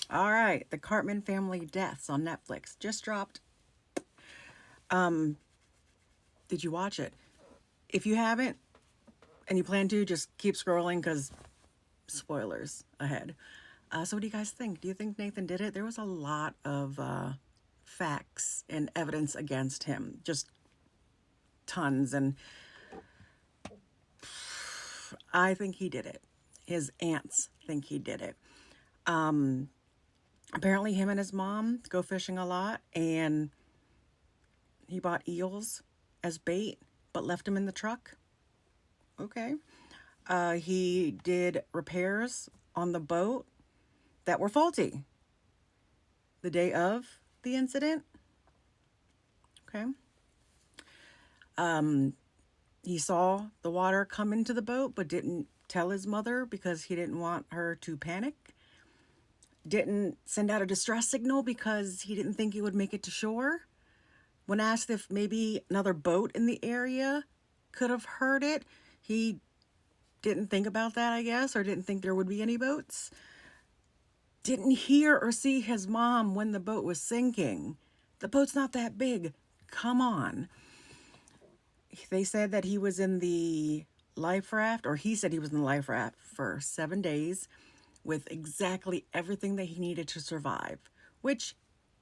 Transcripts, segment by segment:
All right, the Cartman Family Deaths on Netflix just dropped. Did you watch it? If you haven't and you plan to, just keep scrolling because spoilers ahead. So, what do you guys think? Do you think Nathan did it? There was a lot of facts and evidence against him, just tons. And I think he did it. His aunts think he did it. Apparently, him and his mom go fishing a lot, and he bought eels as bait, but left them in the truck. Okay. He did repairs on the boat that were faulty the day of the incident. Okay. He saw the water come into the boat, but didn't tell his mother because he didn't want her to panic. Didn't send out a distress signal because he didn't think he would make it to shore. When asked if maybe another boat in the area could have heard it, he didn't think about that, I guess, or didn't think there would be any boats. Didn't hear or see his mom when the boat was sinking. The boat's not that big. Come on. They said that he was in the life raft, or he said he was in the life raft for 7 days with exactly everything that he needed to survive, which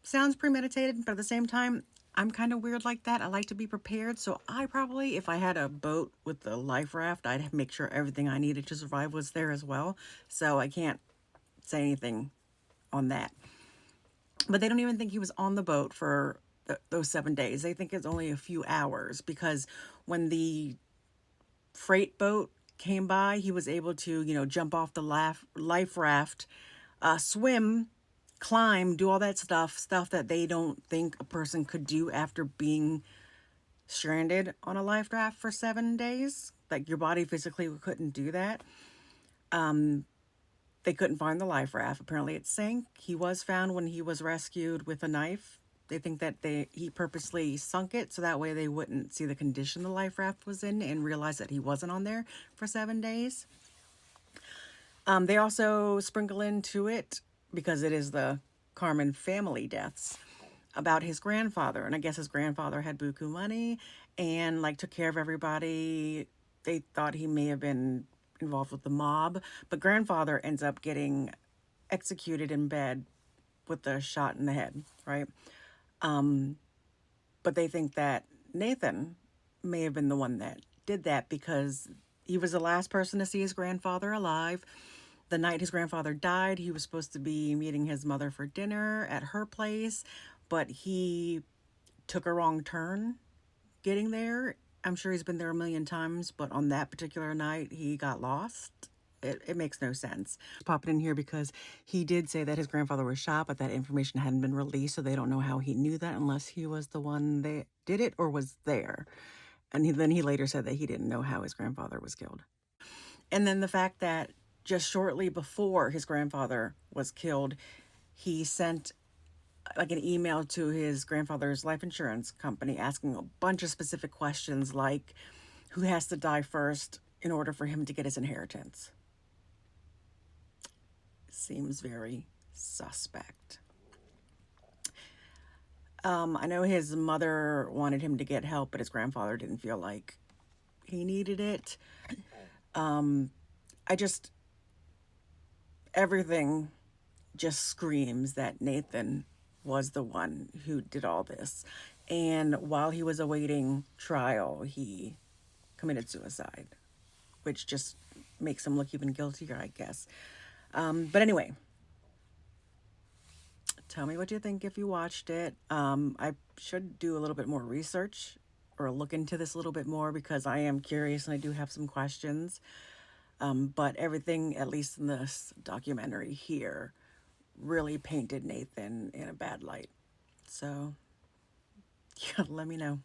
sounds premeditated, but at the same time, I'm kind of weird like that. I like to be prepared. So I probably, if I had a boat with the life raft, I'd make sure everything I needed to survive was there as well. So I can't say anything on that. But they don't even think he was on the boat for those 7 days. They think it's only a few hours because when the freight boat came by, he was able to, jump off the life raft, swim, climb, do all that stuff that they don't think a person could do after being stranded on a life raft for 7 days. Like your body physically couldn't do that. They couldn't find the life raft. Apparently it sank. He was found when he was rescued with a knife. They think that he purposely sunk it so that way they wouldn't see the condition the life raft was in and realize that he wasn't on there for 7 days. They also sprinkle into it, because it is the Carmen family deaths, about his grandfather. And I guess his grandfather had buku money and like took care of everybody. They thought he may have been involved with the mob, but grandfather ends up getting executed in bed with a shot in the head, right? But they think that Nathan may have been the one that did that because he was the last person to see his grandfather alive. The night his grandfather died, he was supposed to be meeting his mother for dinner at her place, but he took a wrong turn getting there. I'm sure he's been there a million times, but on that particular night, he got lost. It makes no sense. Pop it in here because he did say that his grandfather was shot, but that information hadn't been released, so they don't know how he knew that unless he was the one that did it or was there. And then he later said that he didn't know how his grandfather was killed. And then the fact that just shortly before his grandfather was killed, he sent like an email to his grandfather's life insurance company asking a bunch of specific questions like who has to die first in order for him to get his inheritance. Seems very suspect. I know his mother wanted him to get help, but his grandfather didn't feel like he needed it. I just, everything just screams that Nathan was the one who did all this. And while he was awaiting trial, he committed suicide, which just makes him look even guiltier, I guess. But anyway, tell me what you think if you watched it. I should do a little bit more research or look into this a little bit more because I am curious and I do have some questions. But everything, at least in this documentary here, really painted Nathan in a bad light. So, yeah, let me know.